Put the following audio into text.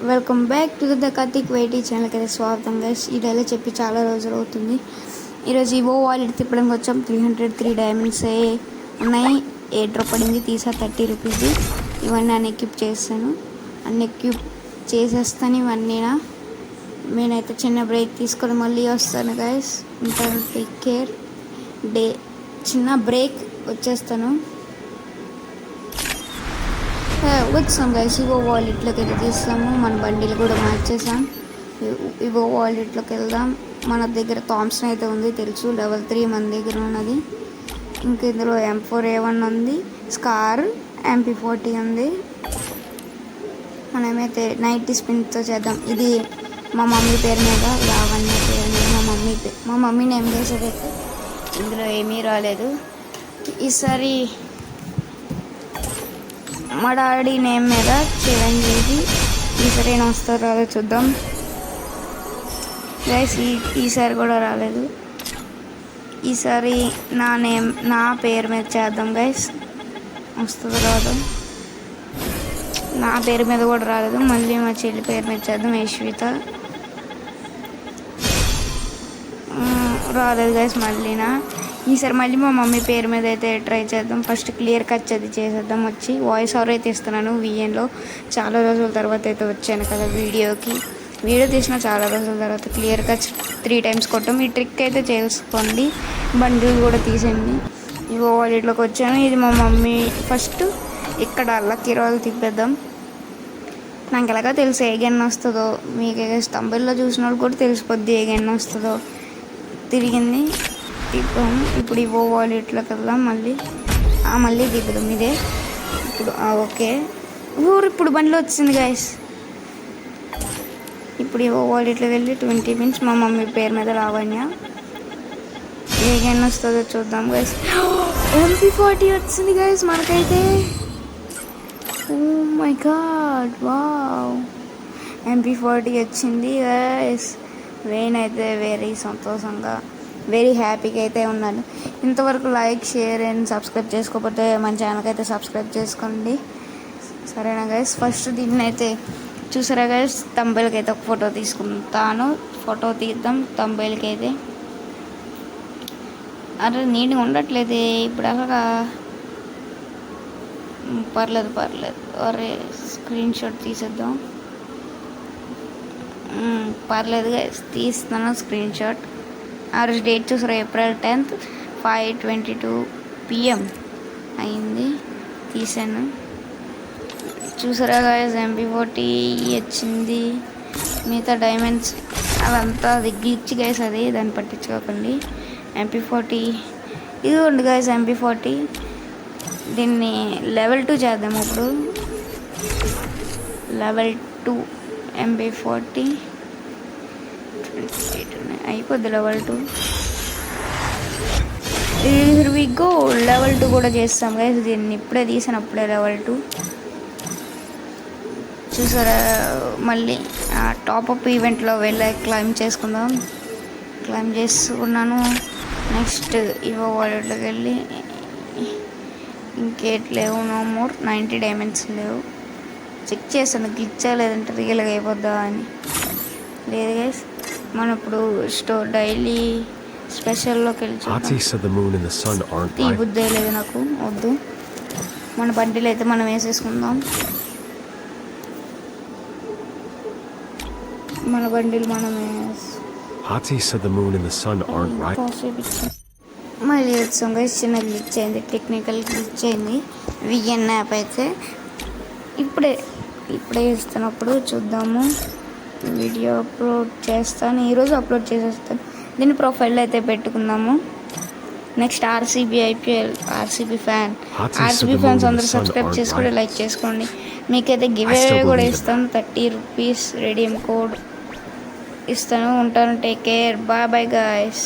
Welcome back to the Karthik YT ఛానల్కి అయితే స్వాగతం గైస్. ఇదైతే చెప్పి చాలా రోజులు అవుతుంది. ఈరోజు ఈవో వాలెట్ తిప్పడానికి వచ్చాం. 303 డైమండ్స్ ఉన్నాయి. ఏ డ్రాప్ పడింది తీసా 30 రూపీస్ది. ఇవన్నీ అన్ని ఎక్విప్ చేస్తాను, అన్ని ఎక్విప్ చేసేస్తాను ఇవన్నీ. నేనైతే చిన్న బ్రేక్ తీసుకొని మళ్ళీ వస్తాను గైస్. ఉంటాను, టేక్ కేర్. చిన్న బ్రేక్ వచ్చేస్తాను. వచ్చాం గైస్. ఇవో వాలెట్లోకి అయితే తీస్తాము. మన బండిలు కూడా మార్చేసాం. ఇవో వాలెట్లోకి వెళ్దాం. మన దగ్గర థామ్సన్ అయితే ఉంది, తెలుసు, లెవెల్ 3 మన దగ్గర ఉన్నది. ఇంక ఇందులో M4A1 ఉంది, స్కార్, MP40 ఉంది. మనమైతే 90 స్పిన్తో చేద్దాం. ఇది మా మమ్మీ పేరు మీద, లావణ్య పేరు మీద, మా మమ్మీ నేమ్ చేసేదైతే ఇందులో ఏమీ రాలేదు. ఈసారి మా డాడీ నేమ్ మీద చిరంజీవి. ఈసారి ఏం వస్తారో రాదో చూద్దాం గైస్. ఈసారి కూడా రాలేదు. ఈసారి నా పేరు మీద చేద్దాం గైస్. వస్తుందో రాదు. నా పేరు మీద కూడా రాలేదు. మళ్ళీ మా చెల్లి పేరు మీద చేద్దాం, యశ్విత. రాలేదు గైస్. ఈసారి మళ్ళీ మా మమ్మీ పేరు మీద అయితే ట్రై చేద్దాం. ఫస్ట్ క్లియర్ కట్ అది చేసేద్దాం. వచ్చి వాయిస్ ఓవర్ అయితే ఇస్తున్నాను VNలో. చాలా రోజుల తర్వాత అయితే వచ్చాను కదా వీడియో తీసిన చాలా రోజుల తర్వాత. క్లియర్ కట్ 3 టైమ్స్ కొట్టాం. ఈ ట్రిక్ అయితే చేసుకోండి. బండిలు కూడా తీసేయండి. ఇవో వాలెట్లోకి వచ్చాను. ఇది మా మమ్మీ. ఫస్ట్ ఇక్కడ లక్కీ రాయల్ తిప్పేద్దాం. నాకు ఎలాగా తెలుసు ఏ గన్ వస్తుందో. మీకు స్తంభంలో చూసిన వాళ్ళు కూడా తెలిసిపోద్ది ఏ గన్ వస్తుందో. తిరిగింది, తిప్పాము. ఇప్పుడు ఇవో వాలెట్లోకి వెళ్దాం. మళ్ళీ తిప్పుదాం. ఇదే ఇప్పుడు ఓకే. ఇప్పుడు బండిలో వచ్చింది గైస్. ఇప్పుడు ఇవో వాలెట్లోకి వెళ్ళి 20 పిన్స్. మా మమ్మీ పేరు మీద లావణ్య. ఏ గన్ వస్తుందో చూద్దాం గైస్. MP40 వచ్చింది గైస్ మనకైతే. Oh my God, wow, MP40 వచ్చింది గైస్. నేనైతే వెరీ సంతోషంగా, వెరీ హ్యాపీగా అయితే ఉన్నాను. ఇంతవరకు లైక్, షేర్ అండ్ సబ్స్క్రైబ్ చేసుకోకపోతే మన ఛానల్కి అయితే సబ్స్క్రైబ్ చేసుకోండి, సరేనా గైస్. ఫస్ట్ దీన్ని అయితే చూసారా గైస్, తంబేల్కి అయితే ఒక ఫోటో తీసుకుంటాను. ఫోటో తీద్దాం తంబేల్కి అయితే. అరే నీట్గా ఉండట్లేదు ఇప్పుడు. అలాగా పర్లేదు. అరే స్క్రీన్ షాట్ తీసేద్దాం. పర్లేదు గైస్, తీస్తున్నాను స్క్రీన్ షాట్. ఆ రోజు డేట్ చూసారా, April 10th 5:22 PM అయింది. తీసాను చూసారా గైస్. MP40 వచ్చింది. మిగతా డైమండ్స్ అదంతా అది గ్లిచ్ గైస్, అది దాన్ని పట్టించుకోకండి. MP40 ఇది ఉంది గైస్. MP40 దీన్ని లెవెల్ 2 చేద్దాం. ఇప్పుడు లెవెల్ 2 MP40 అయిపోద్ది. Level 2 we go. లెవెల్ 2 కూడా చేస్తాం గైస్. దీన్ని ఇప్పుడే తీసినప్పుడే లెవెల్ 2 చూసారా. మళ్ళీ టాప్అప్ ఈవెంట్లో వెళ్ళి క్లైమ్ చేసుకుందాం. క్లైమ్ చేసుకున్నాను. నెక్స్ట్ ఇవో వాలెట్లోకి వెళ్ళి ఇంకేట్ లేవు, నో మోర్. 90 డైమండ్స్ లేవు. చెక్ చేస్తాను గ్లిచ్ లేదంటే రియల్గా అయిపోద్దా అని. లేదు గైస్, మనం ఇప్పుడు డైలీ స్పెషల్లోకి వెళ్ళి ఈ బుద్ధి లేదు నాకు, వద్దు. మన బండిలు అయితే మనం వేసేసుకుందాం. మన బండిలు మనం మళ్ళీ వచ్చాం గైస్. చిన్న గ్లిచ్ అయింది, టెక్నికల్ గ్లిచ్ అయింది. VN యాప్ అయితే ఇప్పుడే ఇస్తున్నప్పుడు చూద్దాము. వీడియో అప్లోడ్ చేస్తాను, ఈరోజు అప్లోడ్ చేసేస్తాను. దీన్ని ప్రొఫైల్లో అయితే పెట్టుకుందాము. Next RCB IPL, RCB fans అందరూ సబ్స్క్రైబ్ చేసుకొని లైక్ చేసుకోండి. మీకైతే గివ్ అవే కూడా ఇస్తాను. 30 రూపీస్ రెడీమ్ కోడ్ ఇస్తాను. ఉంటాను, take care, bye bye guys.